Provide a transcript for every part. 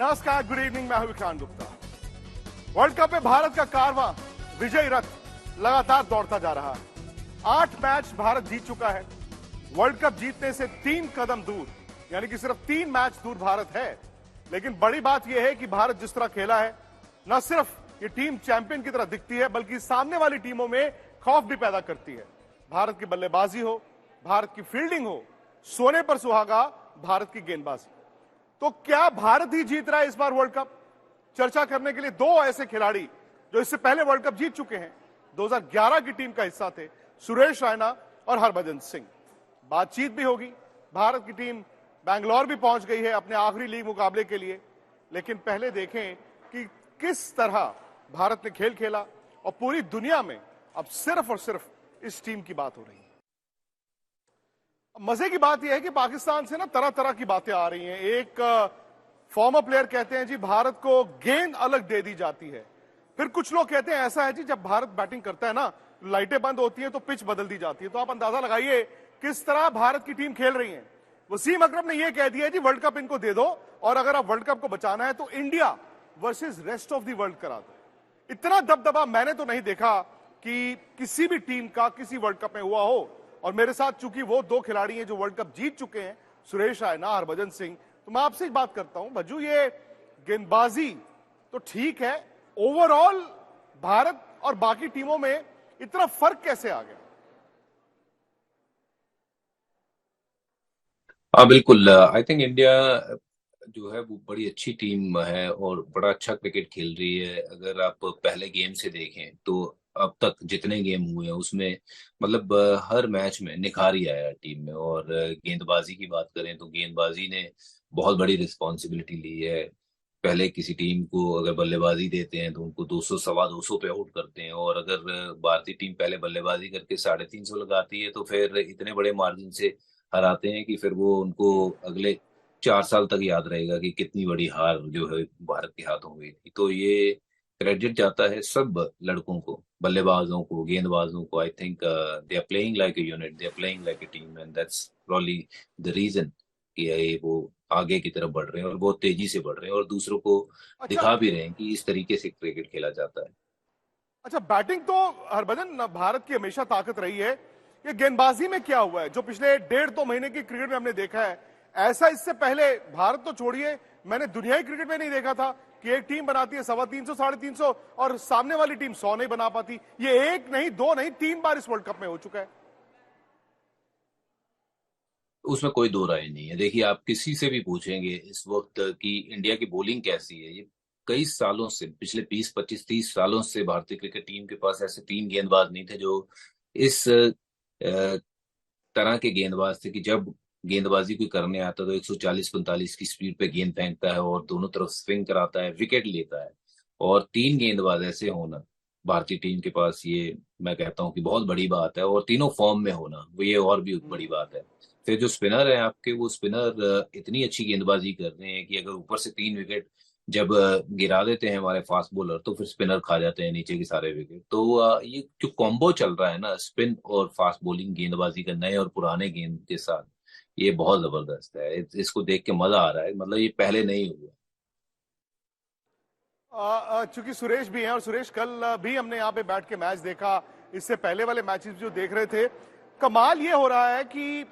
नमस्कार, good evening. मैं हूं विक्रांत गुप्ता। वर्ल्ड कप में भारत का कारवां विजयी रथ लगातार दौड़ता जा रहा है। 8 मैच भारत जीत चुका है। वर्ल्ड कप जीतने से 3 कदम दूर, यानी कि सिर्फ 3 मैच दूर भारत है। लेकिन बड़ी बात यह है कि भारत जिस तरह खेला है, न सिर्फ ये टीम चैंपियन की तरह दिखती है, बल्कि सामने वाली टीमों में खौफ भी पैदा करती है। भारत की बल्लेबाजी हो, भारत की फील्डिंग हो, सोने पर सुहागा भारत की गेंदबाजी। तो क्या भारत ही जीत रहा है इस बार वर्ल्ड कप? चर्चा करने के लिए 2 ऐसे खिलाड़ी जो इससे पहले वर्ल्ड कप जीत चुके हैं, 2011 की टीम का हिस्सा थे, सुरेश रैना और हरभजन सिंह। बातचीत भी होगी। भारत की टीम बैंगलोर भी पहुंच गई है अपने आखिरी लीग मुकाबले के लिए। लेकिन पहले देखें कि किस तरह भारत ने खेल खेला और पूरी दुनिया में अब सिर्फ और सिर्फ इस टीम की बात हो रही है। मजे की बात यह है कि पाकिस्तान से ना तरह तरह की बातें आ रही हैं। एक फॉर्मर प्लेयर कहते हैं जी भारत को गेंद अलग दे दी जाती है। फिर कुछ लोग कहते हैं ऐसा है जी जब भारत बैटिंग करता है ना, लाइटें बंद होती हैं तो पिच बदल दी जाती है। तो आप अंदाजा लगाइए किस तरह भारत की टीम खेल रही है। वसीम अकरम ने यह कह दिया जी वर्ल्ड कप इनको दे दो और अगर आप वर्ल्ड कप को बचाना है तो India versus rest of the world करा दो। इतना दबदबा मैंने तो नहीं देखा कि किसी भी टीम का किसी वर्ल्ड कप में हुआ हो। और मेरे साथ चूंकि वो 2 खिलाड़ी हैं जो वर्ल्ड कप जीत चुके हैं, सुरेश रैना, हरभजन सिंह, तो मैं आपसे एक बात करता हूं भज्जू, ये गेंदबाजी तो ठीक है, ओवरऑल भारत और बाकी टीमों में इतना फर्क कैसे आ गया? हाँ बिल्कुल। आई थिंक इंडिया जो है वो बड़ी अच्छी टीम है और बड़ा अच्छा क्रिकेट खेल रही है। अगर आप पहले गेम से देखें तो अब तक जितने गेम हुए हैं उसमें मतलब हर मैच में निखार ही आया टीम में। और गेंदबाजी की बात करें तो गेंदबाजी ने बहुत बड़ी रिस्पॉन्सिबिलिटी ली है। पहले किसी टीम को अगर बल्लेबाजी देते हैं तो उनको 200 सवा 200 पे आउट करते हैं, और अगर भारतीय टीम पहले बल्लेबाजी करके 350 लगाती है तो फिर इतने बड़े मार्जिन से हराते हैं कि फिर वो उनको अगले 4 साल तक याद रहेगा कि कितनी बड़ी हार जो है भारत के हाथों हुई थी। तो ये क्रेडिट जाता है सब लड़कों को, बल्लेबाजों को, गेंदबाजों को। I think they are playing like a unit, they are playing like a team, and that's probably the reason कि ये वो आगे की तरफ बढ़ रहे हैं और बहुत तेजी से बढ़ रहे हैं और दूसरों को अच्छा दिखा भी रहे हैं कि इस तरीके से क्रिकेट खेला जाता है। अच्छा, बैटिंग तो हरभजन भारत की हमेशा ताकत रही है। ये गेंदबाजी में क्या हुआ है जो पिछले 1.5-2 महीने की क्रिकेट में हमने देखा है? ऐसा इससे पहले भारत तो छोड़िए, मैंने दुनियाई क्रिकेट में नहीं देखा था कि एक टीम बनाती है 350, 350 और सामने वाली टीम 100 नहीं बना पाती। ये 1 नहीं, 2 नहीं, 3 बार इस वर्ल्ड कप में हो चुका है। उसमें कोई दो राय नहीं है। देखिए, आप किसी से भी पूछेंगे इस वक्त कि इंडिया की बॉलिंग कैसी है, ये कई सालों से, पिछले 20 25 30 सालों से भारतीय क्रिकेट टीम के पास ऐसे 3 गेंदबाज नहीं थे जो इस तरह के गेंदबाज थे कि जब गेंदबाजी कोई करने आता तो 140-45 की स्पीड पे गेंद फेंकता है और दोनों तरफ स्विंग कराता है, विकेट लेता है। और 3 गेंदबाज ऐसे होना भारतीय टीम के पास, ये मैं कहता हूं कि बहुत बड़ी बात है। और तीनों फॉर्म में होना, वो ये और भी बड़ी बात है। फिर जो स्पिनर है आपके, वो स्पिनर इतनी अच्छी गेंदबाजी कर रहे हैं कि अगर ऊपर से 3 विकेट जब गिरा देते हैं हमारे फास्ट बॉलर तो फिर स्पिनर खा जाते हैं नीचे के सारे विकेट। तो ये जो कॉम्बो चल रहा है ना, स्पिन और फास्ट बॉलिंग गेंदबाजी का, नए और पुराने गेंद के साथ, ये बहुत जबरदस्त है। इसको देख के मजा आ रहा है, मतलब ये पहले नहीं हुआ। चूंकि सुरेश भी हैं और सुरेश कल भी हमने यहाँ पे बैठ के मैच देखा, इससे पहले वाले मैचेस जो देख रहे थे, कमाल ये हो रहा है कि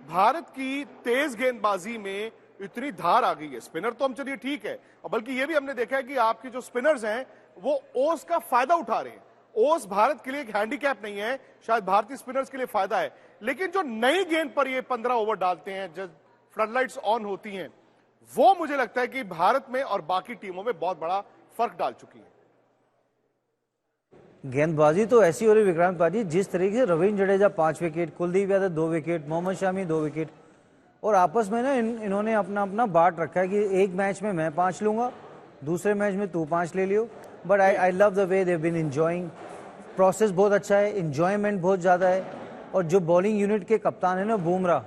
भारत की तेज गेंदबाजी में इतनी धार आ गई है। स्पिनर तो हम चलिए ठीक है, और बल्कि ये भी हमने देखा है कि आपके जो स्पिनर्स हैं वो ओस का फायदा उठा रहे हैं। ओस भारत के लिए एक हैंडीकैप नहीं है, शायद भारतीय स्पिनर्स के लिए फायदा है। लेकिन जो नई गेंद पर ये 15 ओवर डालते हैं, जब फ्लडलाइट्स ऑन होती हैं, वो मुझे लगता है कि भारत में और बाकी टीमों में बहुत बड़ा फर्क डाल चुकी है। गेंदबाजी तो ऐसी हो रही विक्रांत पाजी, जिस तरीके से Ravindra Jadeja 5 wicket, Kuldeep Yadav 2 wicket, Mohammed Shami 2 wicket, और आपस में ना इन्होंने अपना अपना बांट रखा है कि एक मैच में मैं 5 लूंगा, दूसरे मैच में तू 5 ले लियो। But I love the way they been enjoying. Process बहुत अच्छा है, इंजॉयमेंट बहुत ज़्यादा है। और जो बॉलिंग यूनिट के कप्तान है ना बुमराह,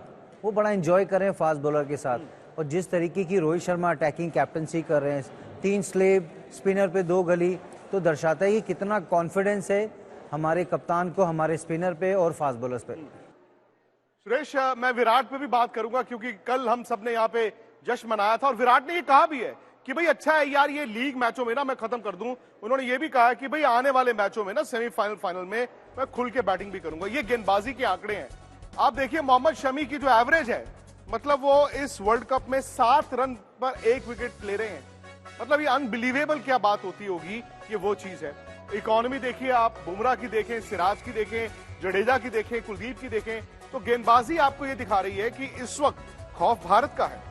वो बड़ा इंजॉय कर रहे हैं फास्ट बॉलर के साथ। और जिस तरीके की रोहित शर्मा अटैकिंग कैप्टनसी कर रहे हैं, 3 स्लेब, स्पिनर पे 2 गली, तो दर्शाता है कि कितना कॉन्फिडेंस है हमारे कप्तान को हमारे स्पिनर पे और फास्ट बॉलर्स पे। सुरेश, मैं विराट पे भी बात करूंगा क्योंकि कल हम सब ने यहाँ पे जश्न मनाया था और विराट ने ये कहा भी है कि भाई अच्छा है यार ये लीग मैचों में ना मैं खत्म कर दूं। उन्होंने ये भी कहा कि भाई आने वाले मैचों में ना सेमीफाइनल फाइनल में मैं खुल के बैटिंग भी करूंगा। ये गेंदबाजी के आंकड़े हैं। आप देखिए मोहम्मद शमी की जो एवरेज है, मतलब वो इस वर्ल्ड कप में 7 रन पर 1 विकेट ले रहे हैं। मतलब ये अनबिलीवेबल क्या बात होती होगी, ये वो चीज है। इकोनॉमी देखिए आप, बुमराह की देखें, सिराज की देखें, जडेजा की देखें, कुलदीप की देखें, तो गेंदबाजी आपको ये दिखा रही है कि इस वक्त खौफ भारत का है।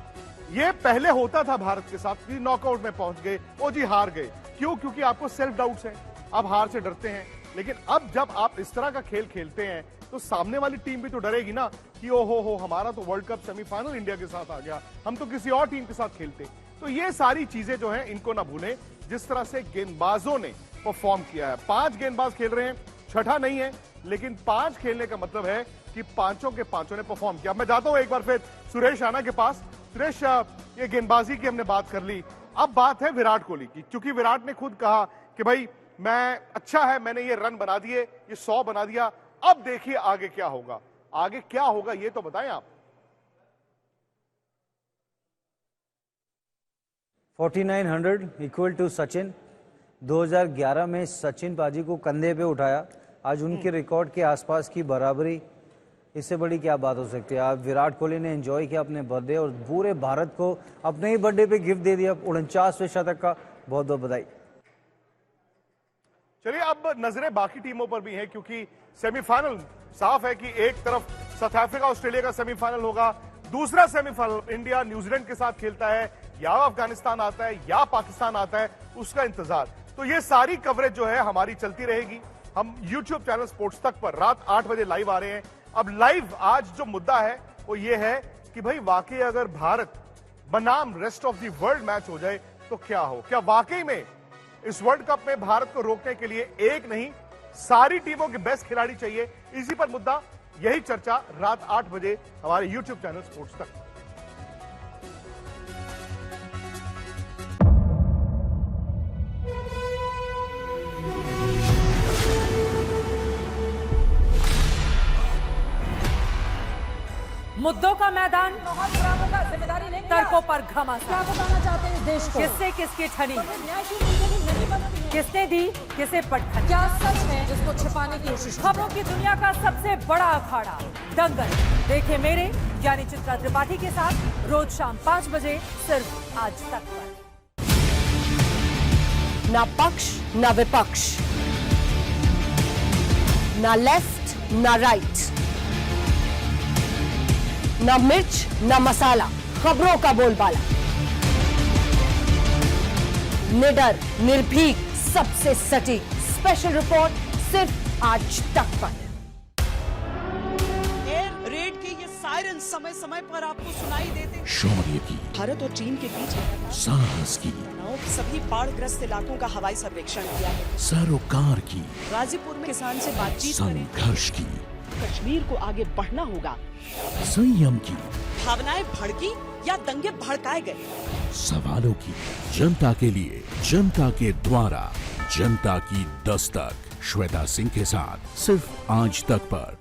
ये पहले होता था भारत के साथ कि नॉकआउट में पहुंच गए, ओ जी हार गए। क्यों? क्योंकि आपको सेल्फ डाउट्स हैं, आप हार से डरते हैं। लेकिन अब जब आप इस तरह का खेल खेलते हैं तो सामने वाली टीम भी तो डरेगी ना कि ओ हो हमारा तो वर्ल्ड कप सेमीफाइनल इंडिया के साथ आ गया, हम तो किसी और टीम के साथ खेलते। तो ये सारी चीजें जो हैं इनको ना भूलें, जिस तरह से गेंदबाजों ने परफॉर्म किया है। 5 गेंदबाज खेल रहे हैं, छठा नहीं है, लेकिन 5 खेलने का मतलब है कि पांचों के पांचों ने परफॉर्म किया। मैं जाता हूं एक बार फिर सुरेश राणा के पास। सुरेश, ये गेंदबाजी की हमने बात कर ली, अब बात है विराट कोहली की, क्योंकि विराट ने खुद कहा कि भाई मैं अच्छा है, मैंने ये रन बना दिए, ये 100 बना दिया, अब देखिए आगे क्या होगा। आगे क्या होगा ये तो बताएं आप। 4900 इक्वल टू सचिन। 2011 में सचिन पाजी को कंधे पे उठाया, आज उनके रिकॉर्ड के आसपास की बराबरी, इससे बड़ी क्या बात हो सकती है। आज विराट कोहली ने एंजॉय किया अपने बर्थडे और पूरे भारत को अपने ही बर्थडे पे गिफ्ट दे दिया 49वें शतक का। बहुत बहुत बधाई। चलिए अब नजरें बाकी टीमों पर भी हैं, क्योंकि सेमीफाइनल साफ है कि एक तरफ साउथ अफ्रीका ऑस्ट्रेलिया का सेमीफाइनल होगा, दूसरा सेमीफाइनल इंडिया न्यूजीलैंड के साथ खेलता है, या अफगानिस्तान आता है या पाकिस्तान आता है, उसका इंतजार। तो ये सारी कवरेज जो है हमारी चलती रहेगी। हम YouTube चैनल स्पोर्ट्स तक पर रात 8 बजे लाइव आ रहे हैं। अब लाइव आज जो मुद्दा है वो ये है कि भाई वाकई अगर भारत बनाम rest of the world match हो जाए तो क्या हो। क्या वाकई में इस वर्ल्ड कप में भारत को रोकने के लिए एक नहीं सारी टीमों के बेस्ट खिलाड़ी चाहिए। इसी पर मुद्दा, यही चर्चा रात 8 बजे हमारे YouTube चैनल स्पोर्ट्स तक। मुद्दों का मैदान, जिम्मेदारी नहीं, तर्कों पर घमासान, क्या बताना चाहते हैं देश को? किससे किसकी ठनी, न्याय की जिंदगी नहीं बनती है। किसने दी किसे पटखनी। क्या सच है जिसको छिपाने की कोशिश? खबरों की दुनिया का सबसे बड़ा अखाड़ा दंगल देखे मेरे यानी चित्रा त्रिपाठी के साथ रोज शाम 5 बजे सिर्फ आज तक पर। ना पक्ष ना विपक्ष, ना लेफ्ट ना राइट, ना मिर्च ना मसाला, खबरों का बोलबाला, निडर निर्भीक सबसे सटीक स्पेशल रिपोर्ट सिर्फ आज तक पर। एयर रेड के ये सायरन समय समय पर आपको सुनाई देते। शौर्य की, भारत और चीन के बीच साहस की, सभी बाढ़ग्रस्त इलाकों का हवाई सर्वेक्षण किया है। सरोकार की, गाजीपुर में किसान से बातचीत करें। संघर्ष की, कश्मीर को आगे बढ़ना होगा। संयम की, भावनाएं भड़की या दंगे भड़काए गए। सवालों की, जनता के लिए, जनता के द्वारा, जनता की दस्तक। श्वेता सिंह के साथ सिर्फ आज तक पर।